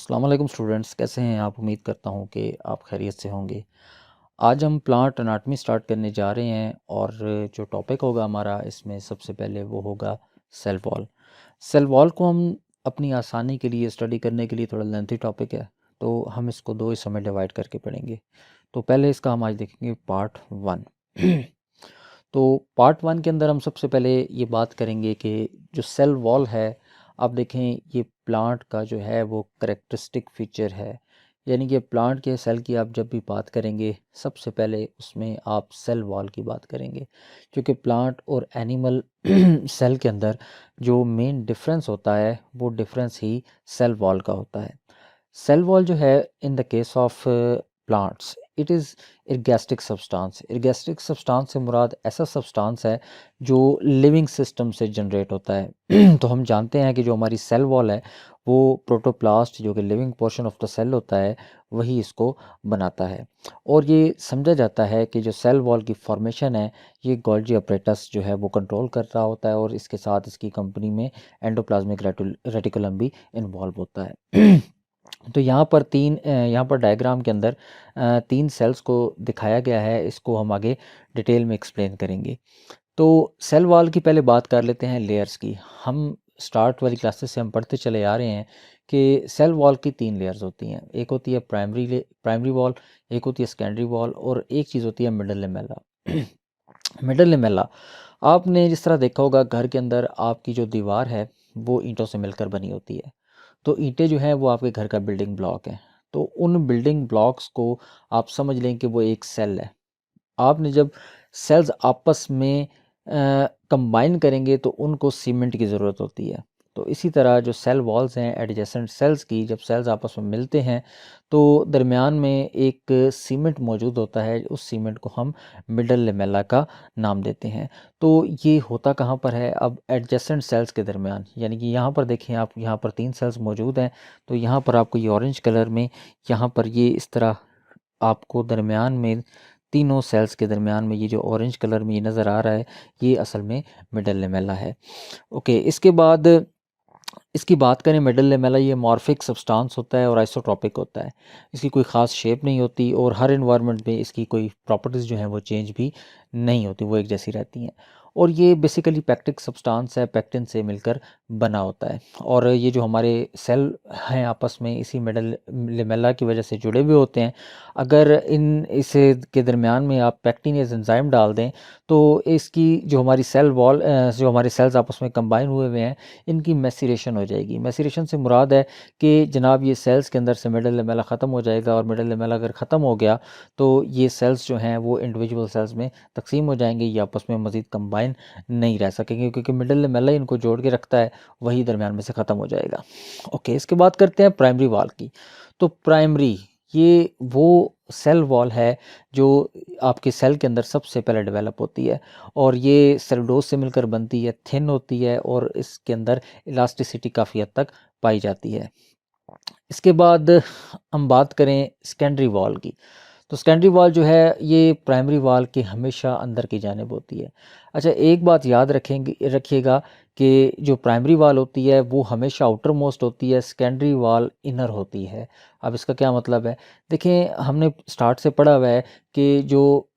अस्सलाम वालेकुम स्टूडेंट्स, कैसे हैं आप। उम्मीद करता हूं कि आप खैरियत से होंगे। आज हम प्लांट अनाटमी स्टार्ट करने जा रहे हैं और जो टॉपिक होगा हमारा इसमें सबसे पहले वो होगा सेल वॉल। सेल वॉल को हम अपनी आसानी के लिए स्टडी करने के लिए थोड़ा लेंथी टॉपिक है, तो हम इसको दो हिस्सों में डिवाइड करके पढ़ेंगे। तो पहले इसका हम आज देखेंगे पार्ट 1। तो पार्ट 1 के अंदर हम सबसे पहले ये बात करेंगे कि जो सेल वॉल है, आप देखें ये प्लांट का जो है वो करेक्टरिस्टिक फीचर है। यानी कि प्लांट के सेल की आप जब भी बात करेंगे सबसे पहले उसमें आप सेल वॉल की बात करेंगे, क्योंकि प्लांट और एनिमल सेल के अंदर जो मेन डिफरेंस होता है वो डिफरेंस ही सेल वॉल का होता है। सेल वॉल जो है in the case of plants it is ergastic substance. Ergastic substance से मुराद ऐसा सब्सटेंस है जो लिविंग सिस्टम से जनरेट होता है। तो हम जानते हैं कि जो हमारी सेल वॉल है वो प्रोटोप्लास्ट जो कि living portion of the cell होता है वही इसको बनाता है। और ये समझा जाता है कि जो सेल वॉल की फॉर्मेशन है ये गोल्जी अपरेटस जो है वो कंट्रोल कर रहा होता है, और इसके साथ इसकी कंपनी में एंडोप्लाज्मिक रेटिकुलम भी इन्वॉल्व होता है। तो यहाँ पर डायग्राम के अंदर तीन सेल्स को दिखाया गया है। इसको हम आगे डिटेल में एक्सप्लेन करेंगे। तो सेल वॉल की पहले बात कर लेते हैं लेयर्स की। हम स्टार्ट वाली क्लासेस से हम पढ़ते चले आ रहे हैं कि सेल वॉल की तीन लेयर्स होती हैं। एक होती है प्राइमरी वॉल, एक होती है सेकेंडरी वॉल, और एक चीज़ होती है मिडल लेमेला। मिडल लेमेला आपने जिस तरह देखा होगा घर के अंदर आपकी जो दीवार है वो ईंटों से मिलकर बनी होती है। तो ईंटें जो हैं वो आपके घर का बिल्डिंग ब्लॉक है। तो उन बिल्डिंग ब्लॉक्स को आप समझ लें कि वो एक सेल है। आपने जब सेल्स आपस में कंबाइन करेंगे तो उनको सीमेंट की ज़रूरत होती है। तो इसी तरह जो सेल वॉल्स हैं एडजेसेंट सेल्स की, जब सेल्स आपस में मिलते हैं तो दरमियान में एक सीमेंट मौजूद होता है। उस सीमेंट को हम मिडल लेमेला का नाम देते हैं। तो ये होता कहाँ पर है, अब एडजेसेंट सेल्स के दरमियान। यानी कि यहाँ पर देखें आप, यहाँ पर तीन सेल्स मौजूद हैं। तो यहाँ पर आपको ये ऑरेंज कलर में, यहाँ पर ये इस तरह आपको दरमियान में तीनों सेल्स के दरमियान में ये जो ऑरेंज कलर में ये नज़र आ रहा है ये असल में मिडल लेमेला है। ओके, इसके बाद इसकी बात करें मिडल लेमेला, ये मॉर्फिक सब्सटेंस होता है और आइसोट्रॉपिक होता है। इसकी कोई ख़ास शेप नहीं होती और हर इन्वायरमेंट में इसकी कोई प्रॉपर्टीज़ जो हैं वो चेंज भी नहीं होती, वो एक जैसी रहती हैं। और ये बेसिकली पैक्टिक सब्सटेंस है, पैक्टिन से मिलकर बना होता है। और ये जो हमारे सेल हैं आपस में इसी मिडल लेमेला की वजह से जुड़े हुए होते हैं। अगर इसे के दरमियान में आप पैक्टिनेज एंजाइम डाल दें तो इसकी जो हमारी सेल वॉल जो हमारे सेल्स आपस में कंबाइन हुए हुए हैं इनकी मैसीरेशन हो जाएगी। मैसीरेशन से मुराद है कि जनाब ये सेल्स के अंदर से मिडल लेमेला ख़त्म हो जाएगा, और मिडल लेमेला अगर ख़त्म हो गया तो ये सेल्स जो हैं वो इंडिविजुअल सेल्स में तकसीम हो जाएंगे, ये आपस में मज़ीद कंबाइन नहीं रह सकेंगे, क्योंकि मिडल लेमेला इनको जोड़ के रखता है, वही दरमियान में से ख़त्म हो जाएगा। ओके, इसके बाद करते हैं प्राइमरी वॉल की। तो प्राइमरी ये वो सेल वॉल है जो आपके सेल के अंदर सबसे पहले डेवलप होती है, और ये सेलुलोज से मिलकर बनती है, थिन होती है, और इसके अंदर इलास्टिसिटी काफ़ी हद तक पाई जाती है। इसके बाद हम बात करें सेकेंडरी वॉल की। तो सेकेंडरी वॉल जो है ये प्राइमरी वॉल के हमेशा अंदर की जानिब होती है। अच्छा, एक बात याद रखिएगा कि जो प्राइमरी वॉल होती है वो हमेशा आउटर मोस्ट होती है, सेकेंडरी वॉल इनर होती है। अब इसका क्या मतलब है, देखें हमने स्टार्ट से पढ़ा हुआ है कि जो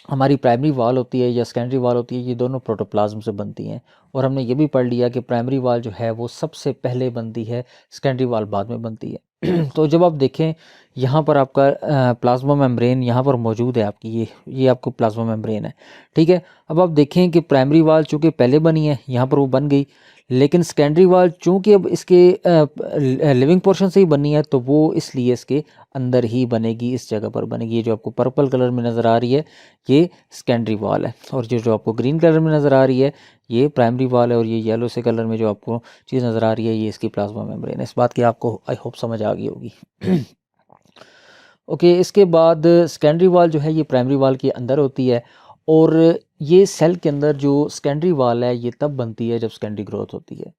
हमारी प्राइमरी वॉल होती है या सेकेंडरी वॉल होती है ये दोनों प्रोटोप्लाज्म से बनती हैं। और हमने ये भी पढ़ लिया कि प्राइमरी वॉल जो है वो सबसे पहले बनती है, सेकेंडरी वॉल बाद में बनती है। तो जब आप देखें यहाँ पर आपका प्लाज्मा मेम्ब्रेन यहाँ पर मौजूद है आपकी, ये आपको प्लाज्मा मेम्ब्रेन है, ठीक है। अब आप देखें कि प्राइमरी वॉल चूँकि पहले बनी है यहाँ पर वो बन गई, लेकिन सेकेंडरी वॉल चूँकि अब इसके लिविंग पोर्शन से ही बनी है तो वो इसलिए इसके अंदर ही बनेगी, इस जगह पर बनेगी। ये जो आपको पर्पल कलर में नज़र आ रही है ये सेकेंडरी वॉल है, और जो आपको ग्रीन कलर में नज़र आ रही है ये प्राइमरी वॉल है, और ये येलो से कलर में जो आपको चीज़ नज़र आ रही है ये इसकी प्लाज्मा मेम्ब्रेन है। इस बात की आपको आई होप समझ आ गई होगी। ओके, इसके बाद सेकेंडरी वॉल जो है ये प्राइमरी वॉल के अंदर होती है, और ये सेल के अंदर जो सेकेंडरी वॉल है ये तब बनती है जब सेकेंडरी ग्रोथ होती है।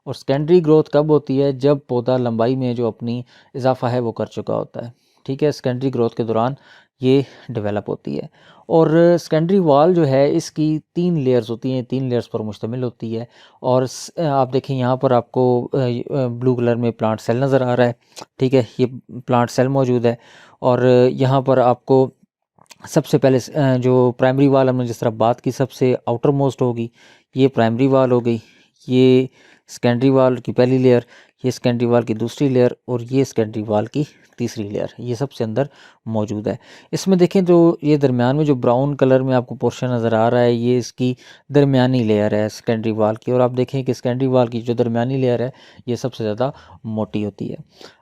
और सेकेंडरी ग्रोथ कब होती है, जब पौधा लंबाई में जो अपनी इजाफा है वो कर चुका होता है, ठीक है। सेकेंडरी ग्रोथ के दौरान ये डेवलप होती है। और सेकेंडरी वाल जो है इसकी 3 लेयर्स होती हैं, 3 लेयर्स पर मुश्तमिल होती है। और आप देखें यहाँ पर आपको ब्लू कलर में प्लांट सेल नज़र आ रहा है, ठीक है, ये प्लांट सेल मौजूद है। और यहाँ पर आपको सबसे पहले जो प्राइमरी वाल हमने जिस तरह बात की सबसे आउटर मोस्ट होगी, ये प्राइमरी वाल हो गई, ये सेकेंडरी वाल की पहली लेयर, ये सेकेंडरी वाल की दूसरी लेयर और ये सेकेंडरी वाल की तीसरी लेयर, ये सबसे अंदर मौजूद है। इसमें देखें तो ये दरमियान में जो ब्राउन कलर में आपको पोर्शन नज़र आ रहा है, ये इसकी दरमियानी लेयर है सेकेंडरी वाल की। और आप देखें कि सेकेंडरी वाल की जो दरमियानी लेयर है ये सबसे ज़्यादा मोटी होती है।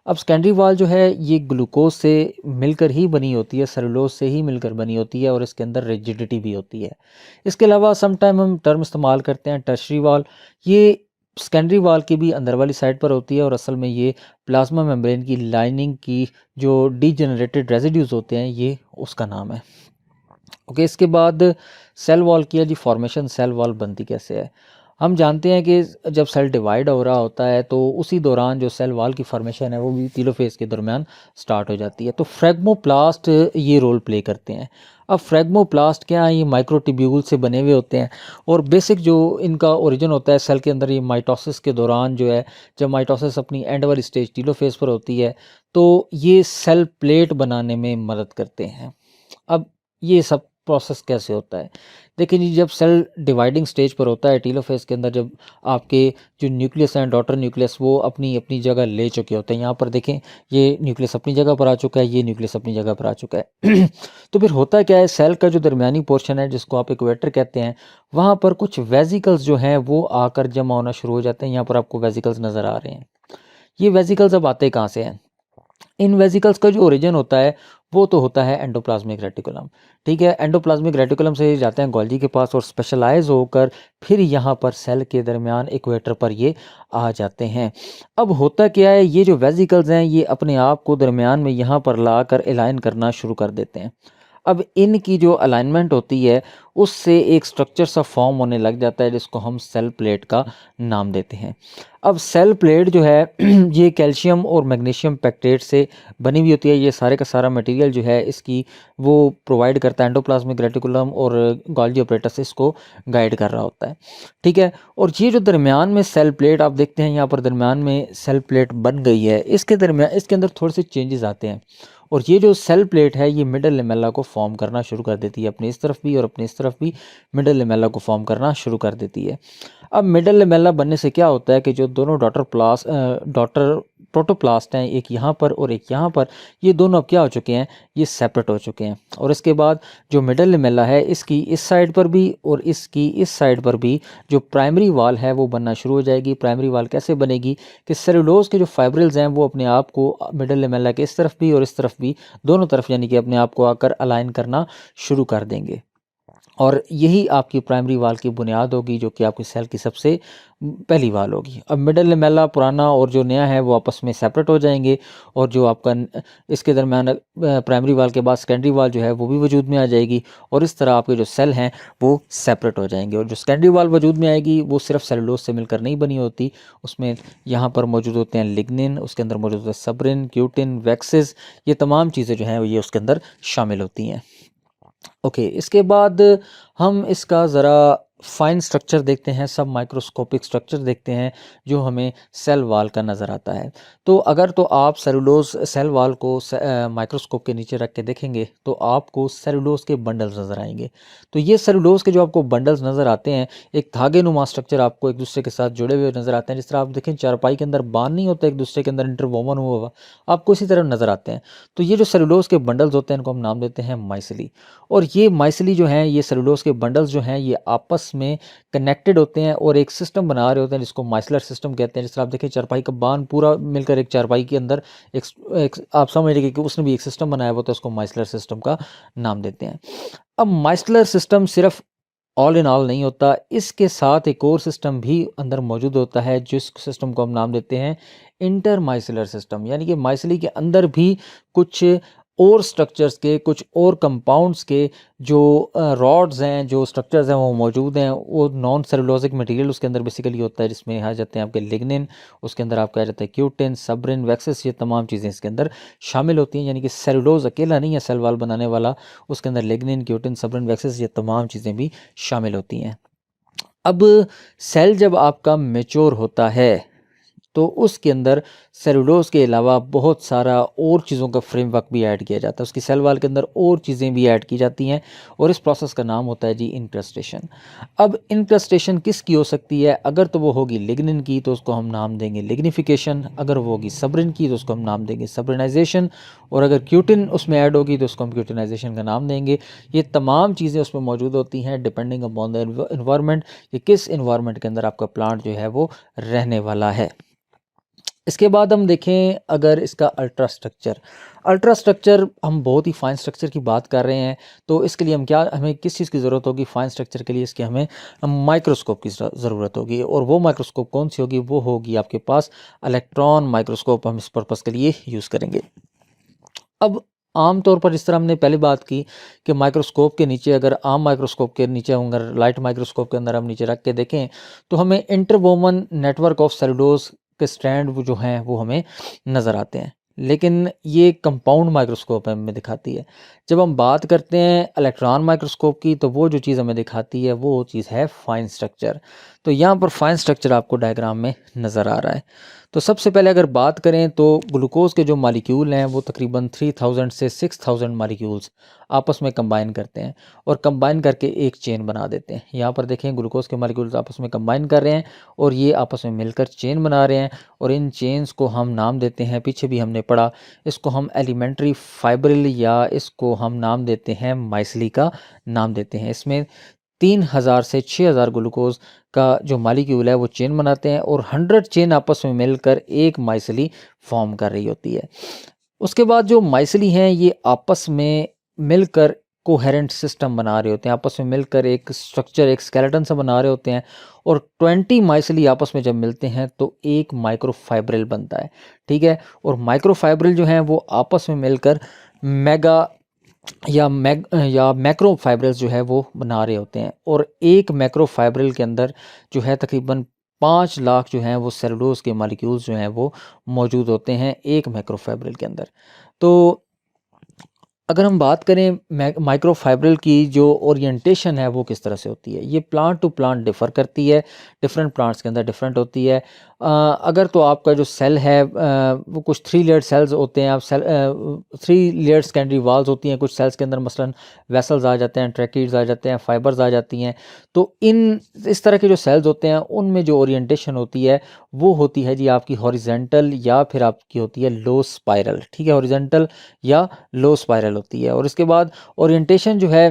अब सेकेंडरी वाल जो है ये ग्लूकोज से मिलकर ही बनी होती है, सेलुलोज से ही मिलकर बनी होती है और इसके अंदर रिजिडिटी भी होती है। इसके अलावा समटाइम हम टर्म इस्तेमाल करते हैं टर्शरी वाल, ये सेकेंडरी वाल की भी अंदर वाली साइड पर होती है और असल में ये प्लाज्मा मेम्ब्रेन की लाइनिंग की जो डीजेनरेटेड रेजिड्यूज होते हैं ये उसका नाम है। ओके, इसके बाद सेल वॉल की है जी फॉर्मेशन, सेल वॉल बनती कैसे है। हम जानते हैं कि जब सेल डिवाइड हो रहा होता है तो उसी दौरान जो सेल वॉल की फॉर्मेशन है वो भी टीलोफेज के दरमियान स्टार्ट हो जाती है। तो फ्रेगमोप्लास्ट ये रोल प्ले करते हैं। अब फ्रेगमोप्लास्ट क्या है, ये माइक्रोट्यूब्यूल से बने हुए होते हैं और बेसिक जो इनका ओरिजिन होता है सेल के अंदर, ये माइटोसिस के दौरान जो है, जब माइटोसिस अपनी एंड वाली स्टेज टीलोफेज पर होती है तो ये सेल प्लेट बनाने में मदद करते हैं। अब ये सब प्रोसेस कैसे होता है, देखिए जी, जब सेल डिवाइडिंग स्टेज पर होता है टीलोफेज के अंदर, जब आपके जो न्यूक्लियस हैं डॉटर न्यूक्लियस वो अपनी अपनी जगह ले चुके होते हैं। यहाँ पर देखें ये न्यूक्लियस अपनी जगह पर आ चुका है, ये न्यूक्लियस अपनी जगह पर आ चुका है तो फिर होता क्या है, सेल का जो दरमियानी पोर्शन है जिसको आप इक्वेटर कहते हैं, वहाँ पर कुछ वेजिकल्स जो हैं वो आकर जमा होना शुरू हो जाते हैं। यहाँ पर आपको वेजिकल्स नज़र आ रहे हैं। ये वेजिकल्स अब आते कहाँ से हैं, इन वेजिकल्स का जो ओरिजिन होता है वो तो होता है एंडोप्लाज्मिक रेटिकुलम, ठीक है। एंडोप्लाज्मिक रेटिकुलम से जाते हैं गोल्जी के पास और स्पेशलाइज होकर फिर यहाँ पर सेल के दरमियान इक्वेटर पर ये आ जाते हैं। अब होता क्या है, ये जो वेजिकल्स हैं ये अपने आप को दरमियान में यहाँ पर लाकर अलाइन करना शुरू कर देते हैं। अब इनकी जो अलाइनमेंट होती है उससे एक स्ट्रक्चर सा फॉर्म होने लग जाता है जिसको हम सेल प्लेट का नाम देते हैं। अब सेल प्लेट जो है ये कैल्शियम और मैग्नीशियम पैक्टेट से बनी हुई होती है। ये सारे का सारा मटेरियल जो है इसकी वो प्रोवाइड करता है एंडोप्लाज्मिक रेटिकुलम और गोल्जी apparatus इसको गाइड कर रहा होता है, ठीक है। और ये जो दरमियान में सेल प्लेट आप देखते हैं, यहाँ पर दरमियान में सेल प्लेट बन गई है, इसके दरमियान इसके अंदर थोड़े से चेंजेस आते हैं और ये जो सेल प्लेट है ये मिडल लेमेला को फॉर्म करना शुरू कर देती है, अपनी इस तरफ भी और अपनी इस तरफ भी मिडल लेमेला को फॉर्म करना शुरू कर देती है। अब मिडल लेमेला बनने से क्या होता है कि जो दोनों डॉटर प्रोटोप्लास्ट हैं, एक यहाँ पर और एक यहाँ पर, ये दोनों अब क्या हो चुके हैं, ये सेपरेट हो चुके हैं। और इसके बाद जो मिडल लेमेला है इसकी इस साइड पर भी और इसकी इस साइड पर भी जो प्राइमरी वाल है वो बनना शुरू हो जाएगी। प्राइमरी वाल कैसे बनेगी कि सेलुलोज के जो फाइब्रिल्स हैं वो अपने आप को मिडल लेमेला के इस तरफ भी और इस तरफ भी, दोनों तरफ यानी कि अपने आप को आकर अलाइन करना शुरू कर देंगे और यही आपकी प्राइमरी वाल की बुनियाद होगी जो कि आपकी सेल की सबसे पहली वाल होगी। अब मिडल लेमेला पुराना और जो नया है वो आपस में सेपरेट हो जाएंगे और जो आपका इसके दरमियान प्राइमरी वाल के बाद सेकेंडरी वाल जो है वो भी वजूद में आ जाएगी और इस तरह आपके जो सेल हैं वो सेपरेट हो जाएंगे। और जो सेकेंडरी वाल वजूद में आएगी वो सिर्फ सेलुलोज से मिलकर नहीं बनी होती, उसमें यहाँ पर मौजूद होते हैं लिग्निन, उसके अंदर मौजूद होता है सब्रिन, क्यूटिन, वैक्सेस, ये तमाम चीज़ें जो हैं ये उसके अंदर शामिल होती हैं। ओके, इसके बाद हम इसका ज़रा फाइन स्ट्रक्चर देखते हैं, सब माइक्रोस्कोपिक स्ट्रक्चर देखते हैं जो हमें सेल वाल का नज़र आता है। तो अगर तो आप सेलुलोज सेल वाल को माइक्रोस्कोप के नीचे रख के देखेंगे तो आपको सेलुलोज के बंडल्स नज़र आएंगे। तो ये सेलुलोज के जो आपको बंडल्स नज़र आते हैं, एक धागे नुमा स्ट्रक्चर आपको एक दूसरे के साथ जुड़े हुए नज़र आते हैं। जिस तरह आप देखें चारपाई के अंदर बांध नहीं होता एक दूसरे के अंदर इंटरवोवन हुआ हुआ, आपको इसी तरह नज़र आते हैं। तो ये जो सेलुलोज के बंडल्स होते हैं इनको हम नाम देते हैं माइसिली। और ये माइसिली जो हैं, ये सेलुलोज के बंडल्स जो हैं ये आपस में कनेक्टेड होते हैं और एक सिस्टम बना रहे होते हैं जिसको माइसलर सिस्टम कहते हैं। जिस तरह आप देखें चारपाई का बांध पूरा मिलकर एक चारपाई के अंदर एक आप समझ लीजिए कि उसने भी एक सिस्टम बनाया हुआ, तो उसको माइसलर सिस्टम का नाम देते हैं। अब माइसलर सिस्टम सिर्फ ऑल इन ऑल नहीं होता, इसके साथ एक और सिस्टम भी अंदर मौजूद होता है जिस सिस्टम को हम नाम देते हैं इंटर माइसलर सिस्टम, यानी कि माइसली के अंदर भी कुछ और स्ट्रक्चर्स के, कुछ और कंपाउंड्स के जो रॉड्स हैं, जो स्ट्रक्चर्स हैं वो मौजूद हैं। वो नॉन सेलुलोजिक मटेरियल उसके अंदर बेसिकली होता है, जिसमें आ जाते हैं आपके लिग्निन, उसके अंदर आपका आ जाता है क्यूटिन, सबरिन, वैक्सेस, ये तमाम चीज़ें इसके अंदर शामिल होती हैं। यानी कि सेलुलोज अकेला नहीं है सेल वाल बनाने वाला, उसके अंदर लिग्निन, क्यूटिन, सबरिन, वैक्सेस, ये तमाम चीज़ें भी शामिल होती हैं। अब सेल जब आपका मैच्योर होता है तो उसके अंदर सेलुलोज के अलावा बहुत सारा और चीज़ों का फ्रेमवर्क भी ऐड किया जाता है। उसकी सेल वाल के अंदर और चीज़ें भी ऐड की जाती हैं और इस प्रोसेस का नाम होता है जी इनक्रस्टेशन। अब इनक्रस्टेशन किसकी हो सकती है? अगर तो वो होगी लिग्निन की तो उसको हम नाम देंगे लिग्निफिकेशन, अगर वो होगी सबरिन की तो उसको हम नाम देंगे सबरिनाइजेशन, और अगर क्यूटिन उसमें ऐड होगी तो उसको हम क्यूटिनाइजेशन का नाम देंगे। ये तमाम चीज़ें उसमें मौजूद होती हैं डिपेंडिंग अपॉन द इन्वायरमेंट, कि किस इन्वायरमेंट के अंदर आपका प्लांट जो है वो रहने वाला है। इसके बाद हम देखें अगर इसका अल्ट्रा स्ट्रक्चर हम बहुत ही फाइन स्ट्रक्चर की बात कर रहे हैं, तो इसके लिए हमें किस चीज़ की ज़रूरत होगी? फाइन स्ट्रक्चर के लिए इसके हमें माइक्रोस्कोप की ज़रूरत होगी, और वो माइक्रोस्कोप कौन सी होगी? वो होगी आपके पास इलेक्ट्रॉन माइक्रोस्कोप, हम इस पर्पज़ के लिए यूज़ करेंगे। अब आम तौर पर जिस तरह हमने पहले बात की कि माइक्रोस्कोप के नीचे, अगर आम माइक्रोस्कोप के नीचे, अगर लाइट माइक्रोस्कोप के अंदर हम नीचे रख के देखें तो हमें इंटरवोवन नेटवर्क ऑफ सेलुलोज के स्ट्रैंड जो हैं वो हमें नज़र आते हैं, लेकिन ये कंपाउंड माइक्रोस्कोप हमें दिखाती है। जब हम बात करते हैं इलेक्ट्रॉन माइक्रोस्कोप की तो वो जो चीज़ हमें दिखाती है वो चीज़ है फाइन स्ट्रक्चर। तो यहाँ पर फाइन स्ट्रक्चर आपको डायग्राम में नज़र आ रहा है। तो सबसे पहले अगर बात करें तो ग्लूकोज के जो मालिक्यूल हैं वो तकरीबन 3000 से 6000 मालिक्यूल्स आपस में कंबाइन करते हैं और कंबाइन करके एक चेन बना देते हैं। यहाँ पर देखें ग्लूकोज के मालिक्यूल्स आपस में कंबाइन कर रहे हैं और ये आपस में मिलकर चेन बना रहे हैं, और इन चेन्स को हम नाम देते हैं, पीछे भी हमने पढ़ा, इसको हम एलिमेंट्री फाइब्रिल या इसको हम नाम देते हैं माइसली का नाम देते हैं। इसमें 3000 से 6000 ग्लूकोज का जो मालिक्यूल है वो चेन बनाते हैं और 100 चेन आपस में मिलकर एक माइसली फॉर्म कर रही होती है। उसके बाद जो माइसली हैं ये आपस में मिलकर कोहेरेंट सिस्टम बना रहे होते हैं, आपस में मिलकर एक स्ट्रक्चर, एक स्केलेटन सा बना रहे होते हैं, और 20 माइसली आपस में जब मिलते हैं तो एक माइक्रोफाइब्रिल बनता है। ठीक है, और माइक्रोफाइब्रिल जो हैं वो आपस में मिलकर मेगा या मैक्रो फाइब्रिल्स जो है वो बना रहे होते हैं, और एक मैक्रो फाइब्रिल के अंदर जो है तकरीबन 5 लाख जो हैं वो सेलुलोज के मॉलिक्यूल्स जो हैं वो मौजूद होते हैं एक मैक्रो फाइब्रिल के अंदर। तो अगर हम बात करें माइक्रोफाइब्रिल की जो ओरिएंटेशन है वो किस तरह से होती है, ये प्लांट टू प्लांट डिफ़र करती है, डिफरेंट प्लांट्स के अंदर डिफरेंट होती है। अगर तो आपका जो सेल है वो कुछ 3 लेयर्ड सेल्स होते हैं, आप 3 लेयर्ड सेकेंडरी वाल्स होती हैं कुछ सेल्स के अंदर, मसलन वेसल्स आ जाते हैं, ट्रैकीड्स आ जाते हैं, फाइबर्स आ जाती हैं। तो इस तरह के जो सेल्स होते हैं उनमें जो ओरिएंटेशन होती है वो होती है जी आपकी हॉरिजेंटल या फिर आपकी होती है लो स्पाइरल। ठीक है, हॉरिजेंटल या लो स्पाइरल होती है। और इसके बाद ओरिएंटेशन जो है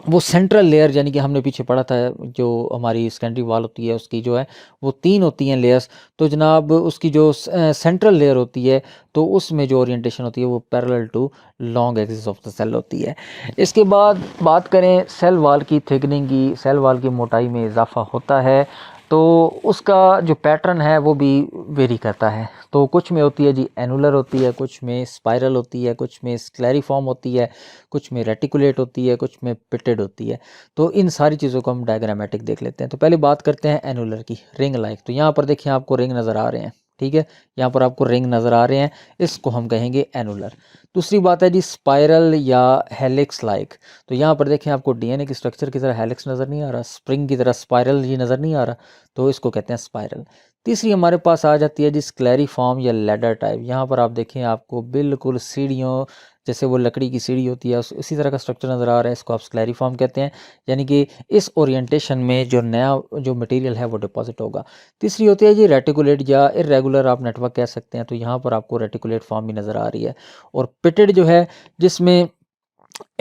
वो सेंट्रल लेयर, यानी कि हमने पीछे पढ़ा था जो हमारी सेकेंडरी वॉल होती है उसकी जो है वो 3 होती हैं लेयर्स। तो जनाब उसकी जो सेंट्रल लेयर होती है तो उसमें जो ओरिएंटेशन होती है वो parallel to long axis of the cell होती है। इसके बाद बात करें सेल वॉल की थिकनिंग की, सेल वॉल की मोटाई में इजाफा होता है तो उसका जो पैटर्न है वो भी वेरी करता है। तो कुछ में होती है जी एनुलर होती है, कुछ में स्पाइरल होती है, कुछ में स्क्लेरिफॉर्म होती है, कुछ में रेटिकुलेट होती है, कुछ में पिटेड होती है। तो इन सारी चीज़ों को हम डायग्रामेटिक देख लेते हैं। तो पहले बात करते हैं एनुलर की, रिंग लाइक। तो यहाँ पर देखिए आपको रिंग नज़र आ रहे हैं, ठीक है, यहाँ पर आपको रिंग नज़र आ रहे हैं, इसको हम कहेंगे एनुलर। दूसरी बात है जी स्पाइरल या हेलिक्स लाइक। तो यहाँ पर देखें आपको डीएनए की स्ट्रक्चर की तरह हेलिक्स नज़र नहीं आ रहा, स्प्रिंग की तरह स्पाइरल ये नज़र नहीं आ रहा, तो इसको कहते हैं स्पाइरल। तीसरी हमारे पास आ जाती है जी स्क्लेरिफॉर्म या लैडर टाइप। यहाँ पर आप देखें आपको बिल्कुल सीढ़ियों जैसे वो लकड़ी की सीढ़ी होती है उसी तरह का स्ट्रक्चर नज़र आ रहा है, इसको आप स्क्लेरिफॉर्म कहते हैं। यानी कि इस ओरिएंटेशन में जो नया जो मटेरियल है वो डिपॉजिट होगा। तीसरी होती है जी रेटिकुलेट या इरेगुलर आप नेटवर्क कह सकते हैं। तो यहाँ पर आपको रेटिकुलेट फॉर्म भी नज़र आ रही है। और पिटेड जो है जिसमें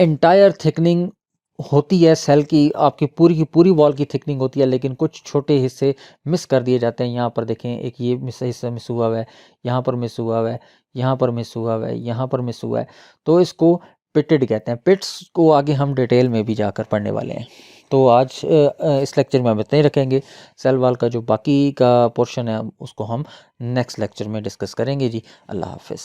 एंटायर थिकनिंग होती है सेल की, आपकी पूरी वॉल की थिकनिंग होती है, लेकिन कुछ छोटे हिस्से मिस कर दिए जाते हैं। यहाँ पर देखें एक ये हिस्सा मिस हुआ हुआ है, यहाँ पर मिस हुआ हुआ है, यहाँ पर मिस हुआ हुआ है, यहाँ पर मिस हुआ है, तो इसको पिटेड कहते हैं। पिट्स को आगे हम डिटेल में भी जाकर पढ़ने वाले हैं। तो आज इस लेक्चर में हम इतना ही रखेंगे। सेल वॉल का जो बाकी का पोर्शन है उसको हम नेक्स्ट लेक्चर में डिस्कस करेंगे जी। अल्लाह हाफिज़।